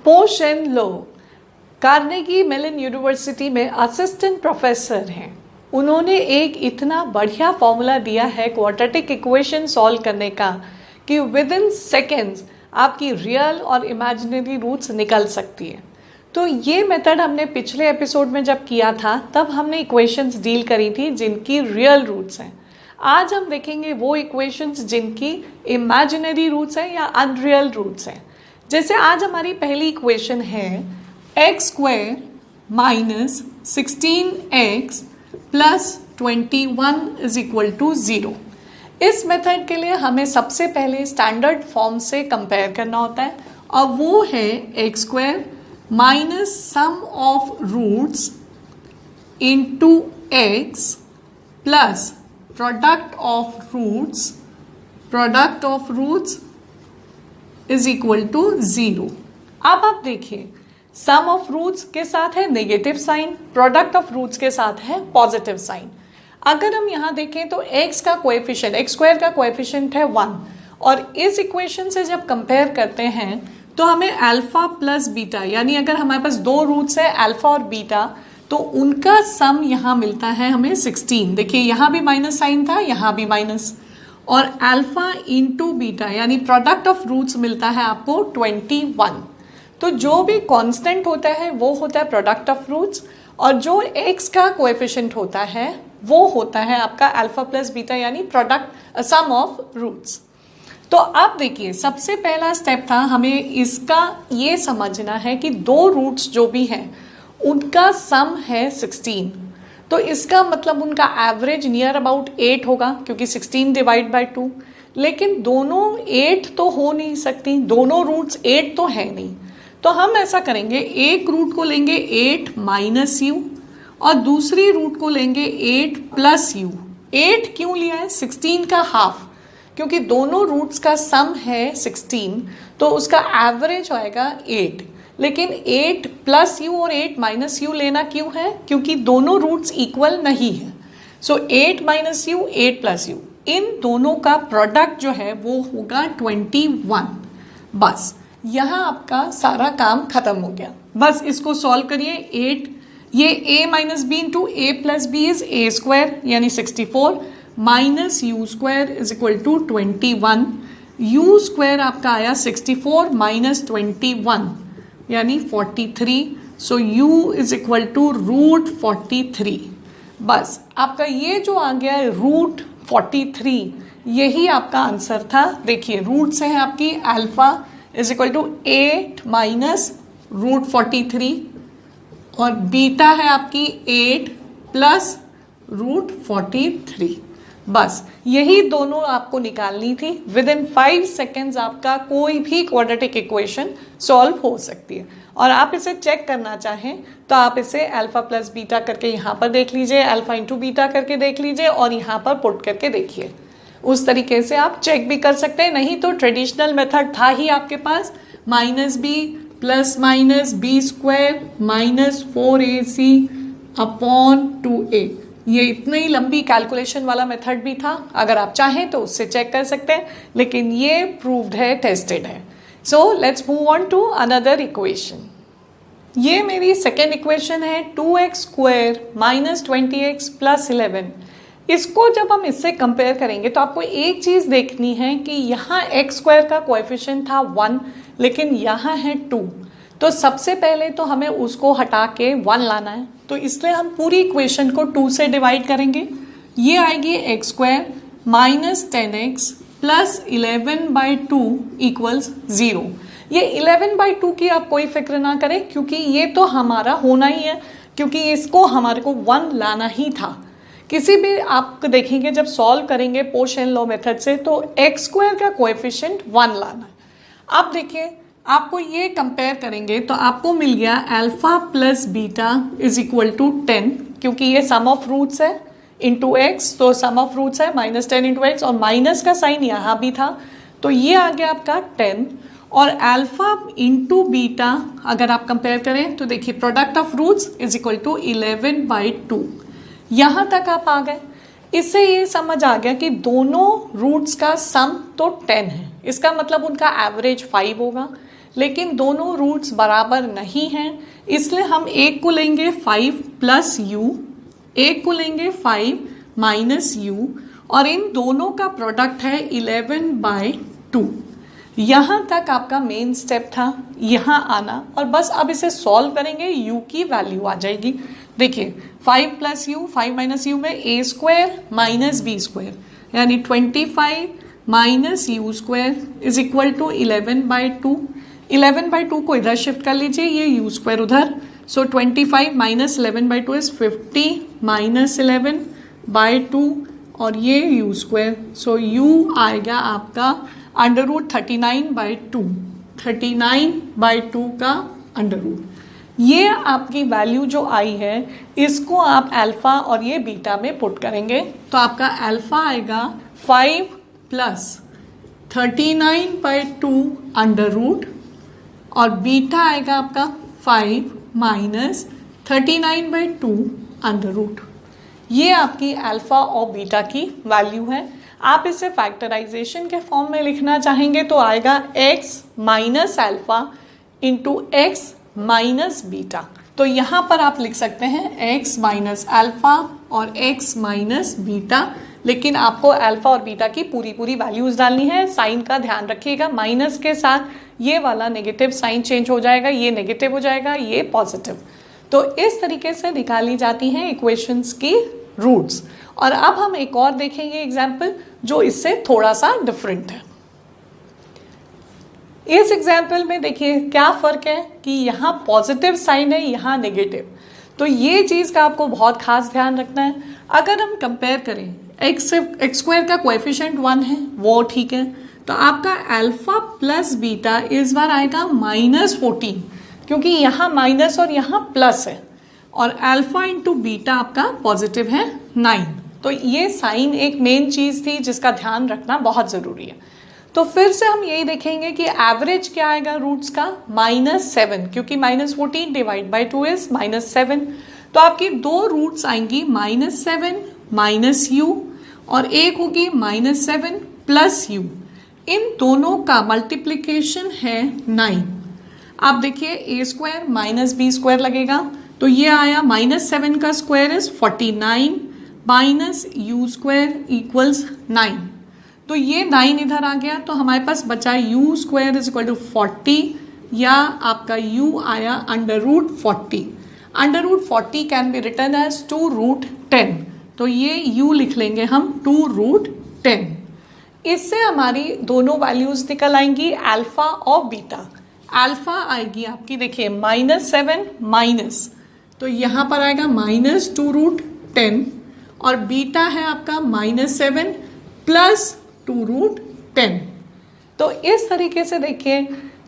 पो शेन लो Carnegie Mellon university में assistant professor हैं। उन्होंने एक इतना बढ़िया फॉर्मूला दिया है क्वाड्रेटिक इक्वेशन सॉल्व करने का कि विद इन सेकेंड्स आपकी रियल और इमेजिनरी रूट्स निकल सकती है। तो ये मेथड हमने पिछले एपिसोड में जब किया था तब हमने इक्वेशंस डील करी थी जिनकी रियल रूट्स हैं। आज हम देखेंगे वो इक्वेशंस जिनकी इमेजिनरी रूट्स हैं या अनरियल रूट्स हैं। जैसे आज हमारी पहली इक्वेशन है X square minus 16x plus 21 is equal to 0। इस मेथड के लिए हमें सबसे पहले स्टैंडर्ड फॉर्म से कंपेयर करना होता है और वो है X square minus sum of roots into X plus product of roots is equal to 0। अब आप देखिए सम ऑफ रूट्स के साथ है negative sign, product of roots के साथ है पॉजिटिव साइन। अगर हम यहाँ देखें तो x का कोएफिशिएंट एक्स स्क्वायर का कोएफिशिएंट है 1 और इस इक्वेशन से जब कंपेयर करते हैं तो हमें अल्फा प्लस बीटा यानी अगर हमारे पास दो रूट्स है अल्फा और बीटा तो उनका सम यहाँ मिलता है हमें 16। देखिए यहाँ भी माइनस साइन था, यहाँ भी माइनस, और अल्फा इंटू बीटा यानी प्रोडक्ट ऑफ रूट्स मिलता है आपको 21। तो जो भी कांस्टेंट होता है वो होता है प्रोडक्ट ऑफ रूट्स और जो x का कोएफिशिएंट होता है वो होता है आपका अल्फा प्लस बीटा यानी प्रोडक्ट सम ऑफ रूट्स। तो अब देखिए सबसे पहला स्टेप था हमें इसका ये समझना है कि दो रूट्स जो भी हैं उनका सम है 16। तो इसका मतलब उनका एवरेज नियर अबाउट 8 होगा क्योंकि 16 डिवाइड बाय 2। लेकिन दोनों 8 तो हो नहीं सकती, दोनों रूट्स 8 तो है नहीं। तो हम ऐसा करेंगे एक रूट को लेंगे 8 माइनस यू और दूसरी रूट को लेंगे 8 प्लस यू। 8 क्यों लिया है? 16 का हाफ, क्योंकि दोनों रूट्स का सम है 16 तो उसका एवरेज आएगा 8। लेकिन 8 प्लस यू और 8 माइनस यू लेना क्यों है? क्योंकि दोनों रूट्स इक्वल नहीं है। सो 8 minus you 8 plus you in दोनों का प्रोडक्ट जो है वो होगा 21। बस यहाँ आपका सारा काम खत्म हो गया। बस इसको सॉल्व करिए। 8 ये a minus B into A plus B is A square यानी 64 minus U square is equal to 21। U square आपका आया 64 माइनस 21 यानी 43। So u is equal to root 43। बस आपका ये जो आ गया है रूट 43 यही आपका आंसर था। देखिए रूट्स है आपकी alpha is equal to 8 minus root 43 और बीटा है आपकी 8 प्लस रूट 43। बस यही दोनों आपको निकालनी थी। विद इन 5 सेकेंड्स आपका कोई भी क्वाड्रेटिक इक्वेशन सॉल्व हो सकती है। और आप इसे चेक करना चाहें तो आप इसे अल्फा प्लस बीटा करके यहाँ पर देख लीजिए, अल्फा इंटू बीटा करके देख लीजिए और यहाँ पर पुट करके देखिए। उस तरीके से आप चेक भी कर सकते हैं। नहीं तो ट्रेडिशनल मेथड था ही आपके पास minus B plus minus B square minus 4ac upon 2a। ये इतनी लंबी कैलकुलेशन वाला मेथड भी था। अगर आप चाहें तो उससे चेक कर सकते हैं, लेकिन ये प्रूव्ड है, टेस्टेड है। So let's move on to another equation. ये मेरी सेकेंड इक्वेशन है 2x square minus 20x plus 11। इसको जब हम इससे कंपेयर करेंगे तो आपको एक चीज देखनी है कि यहाँ एक्स स्क्वायर का कोएफिशिएंट था 1 लेकिन यहाँ है 2। तो सबसे पहले तो हमें उसको हटा के 1 लाना है। तो इसलिए हम पूरी इक्वेशन को 2 से डिवाइड करेंगे। ये आएगी x square minus 10x plus 11 by 2 equals 0। ये 11 बाई 2 की आप कोई फिक्र ना करें क्योंकि ये तो हमारा होना ही है, क्योंकि इसको हमारे को 1 लाना ही था। किसी भी आप देखेंगे जब सॉल्व करेंगे पो शेन लॉ मेथड से तो एक्स स्क्वायर का कोएफिशिएंट 1 लाना है। अब देखिए आपको ये कंपेयर करेंगे तो आपको मिल गया alpha plus beta is equal to 10, क्योंकि ये सम ऑफ रूट्स है इंटू एक्स, तो सम ऑफ रूट्स है माइनस 10 इंटू एक्स और माइनस का साइन यहाँ भी था तो ये आ गया आपका 10। और अल्फा इंटू बीटा अगर आप कंपेयर करें तो देखिए product of roots is equal to 11 by 2। यहाँ तक आप आ गए। इससे ये समझ आ गया कि दोनों रूट्स का सम तो 10 है, इसका मतलब उनका एवरेज 5 होगा। लेकिन दोनों रूट्स बराबर नहीं हैं, इसलिए हम एक को लेंगे 5 प्लस यू, एक को लेंगे 5 माइनस यू, और इन दोनों का प्रोडक्ट है 11/2। यहाँ तक आपका मेन स्टेप था, यहाँ आना, और बस अब इसे सॉल्व करेंगे, u की वैल्यू आ जाएगी। देखिए 5 प्लस यू, 5 माइनस यू में a square minus b square, यानी 25 minus U square is equal to 11/2। 11/2 को इधर शिफ्ट कर लीजिए, ये यू स्क्वायर उधर, सो 25 माइनस 11/2 इज 50 माइनस 11/2, और ये यू स्क्वायर, सो यू आएगा आपका अंडर रूट 39/2, 39/2 का अंडर रूट। ये आपकी वैल्यू जो आई है, इसको आप अल्फा और ये बीटा में पुट करेंगे, तो आपका अल्फा आएगा 5 प्लस 39/2 अंडर रूट, और बीटा आएगा आपका 5 माइनस 39/2 अंडर रूट। ये आपकी अल्फा और बीटा की वैल्यू है। आप इसे फैक्टराइजेशन के फॉर्म में लिखना चाहेंगे तो आएगा x minus alpha into x minus beta. तो यहाँ पर आप लिख सकते हैं x माइनस अल्फा और x माइनस बीटा, लेकिन आपको अल्फा और बीटा की पूरी वैल्यूज डालनी है। साइन का ध्यान रखिएगा, माइनस के साथ ये वाला नेगेटिव साइन चेंज हो जाएगा, ये नेगेटिव हो जाएगा, ये पॉजिटिव। तो इस तरीके से निकाली जाती हैं इक्वेशंस की रूट्स। और अब हम एक और देखेंगे एग्जाम्पल जो इससे थोड़ा सा डिफरेंट है। इस एग्जाम्पल में देखिए क्या फर्क है कि यहाँ पॉजिटिव साइन है, यहाँ नेगेटिव। तो ये चीज का आपको बहुत खास ध्यान रखना है। अगर हम कंपेयर करें, एक्स स्क्वायर का कोएफिशिएंट 1 है, वो ठीक है, तो आपका अल्फा प्लस बीटा इस बार आएगा -14, क्योंकि यहाँ माइनस और यहाँ प्लस है, और अल्फा इंटू बीटा आपका पॉजिटिव है 9। तो ये साइन एक मेन चीज थी जिसका ध्यान रखना बहुत जरूरी है। तो फिर से हम यही देखेंगे कि एवरेज क्या आएगा रूट्स का, -7, क्योंकि -14 डिवाइड बाई 2 इज -7। तो आपकी दो रूट्स आएंगी -7 माइनस यू, और एक होगी -7 प्लस यू। इन दोनों का मल्टीप्लीकेशन है 9। आप देखिए a square minus b square लगेगा, तो ये आया -7 का square is 49 minus U square equals 9। तो ये 9 इधर आ गया, तो हमारे पास बचा U square is equal to 40, या आपका u आया under root 40। Under root 40 can be written as 2√10, तो ये u लिख लेंगे हम 2√10। इससे हमारी दोनों वैल्यूज निकल आएंगी अल्फा और बीटा। अल्फा आएगी आपकी, देखिए -7 माइनस, तो यहाँ पर आएगा -2√10, और बीटा है आपका -7 प्लस 2√10। तो इस तरीके से देखिए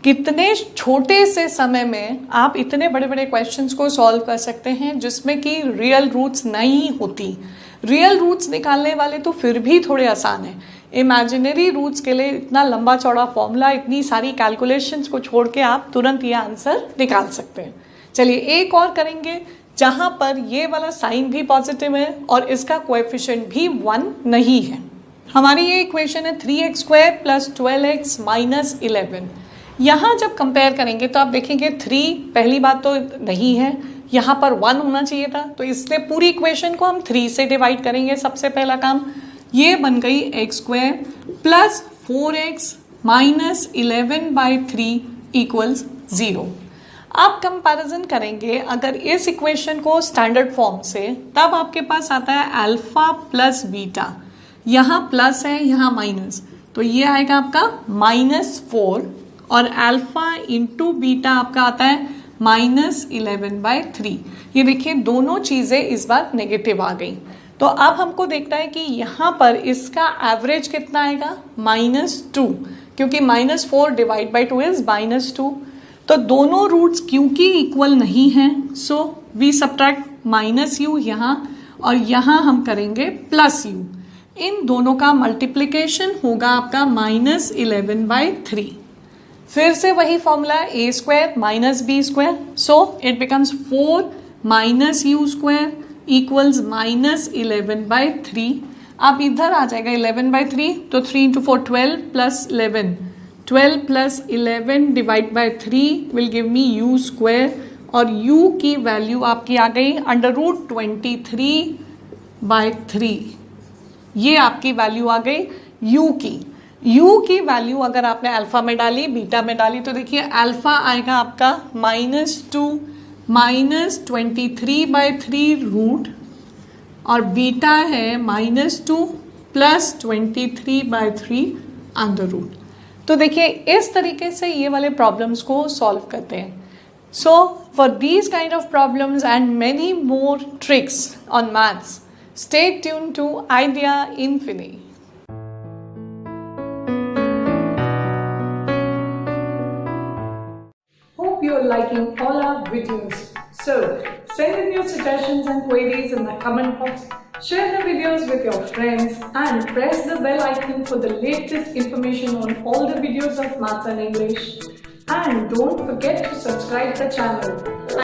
कितने छोटे से समय में आप इतने बड़े बड़े क्वेश्चंस को सॉल्व कर सकते हैं जिसमें कि रियल रूट्स नहीं होती। रियल रूट्स निकालने वाले तो फिर भी थोड़े आसान है, इमेजिनरी रूट्स के लिए इतना लंबा चौड़ा फॉर्मूला, इतनी सारी कैलकुलेशंस को छोड़ के आप तुरंत ये आंसर निकाल सकते हैं। चलिए एक और करेंगे जहां पर ये वाला साइन भी पॉजिटिव है और इसका कोएफिशिएंट भी 1 नहीं है। हमारी ये इक्वेशन है 3x square plus 12x minus 11। यहाँ जब कंपेयर करेंगे तो आप देखेंगे 3 पहली बात तो नहीं है, यहाँ पर 1 होना चाहिए था, तो इसलिए पूरी इक्वेशन को हम 3 से डिवाइड करेंगे। सबसे पहला काम, ये बन गई x square plus 4x minus 11/3 equals 0। आप कंपैरिजन करेंगे अगर इस इक्वेशन को स्टैंडर्ड फॉर्म से, तब आपके पास आता है अल्फा प्लस बीटा, यहाँ प्लस है यहाँ माइनस, तो ये आएगा आपका -4, और अल्फा इंटू बीटा आपका आता है -11/3। ये देखिए दोनों चीजें इस बार नेगेटिव आ गई। तो अब हमको देखना है कि यहाँ पर इसका एवरेज कितना आएगा, -2, क्योंकि -4 डिवाइड बाई 2 इज -2। तो दोनों रूट्स क्योंकि इक्वल नहीं हैं, सो वी सब्ट्रैक्ट -u यहाँ, और यहाँ हम करेंगे +u। इन दोनों का मल्टीप्लिकेशन होगा आपका -11/3। फिर से वही formula, a square minus b square, so it becomes 4 minus U square equals -11/3। अब इधर आ जाएगा 11/3, तो 3 × 4 12 plus 11 12 plus 11 divide by 3 will give me u square, और u की वैल्यू आपकी आ गई √23/3। ये आपकी वैल्यू आ गई u की। u की वैल्यू अगर आपने अल्फा में डाली, बीटा में डाली, तो देखिए अल्फा आएगा आपका -2 -23/3 रूट, और बीटा है -2 प्लस 23/3 अंडर रूट। तो देखिए इस तरीके से ये वाले प्रॉब्लम्स को सॉल्व करते हैं। So for these kind of problems and many more tricks on maths, stay tuned to Idea Infini. Hope you're liking all our videos. So, send in your suggestions and queries in the comment box. Share the videos with your friends and press the bell icon for the latest information on all the videos of Maths and English. And don't forget to subscribe the channel.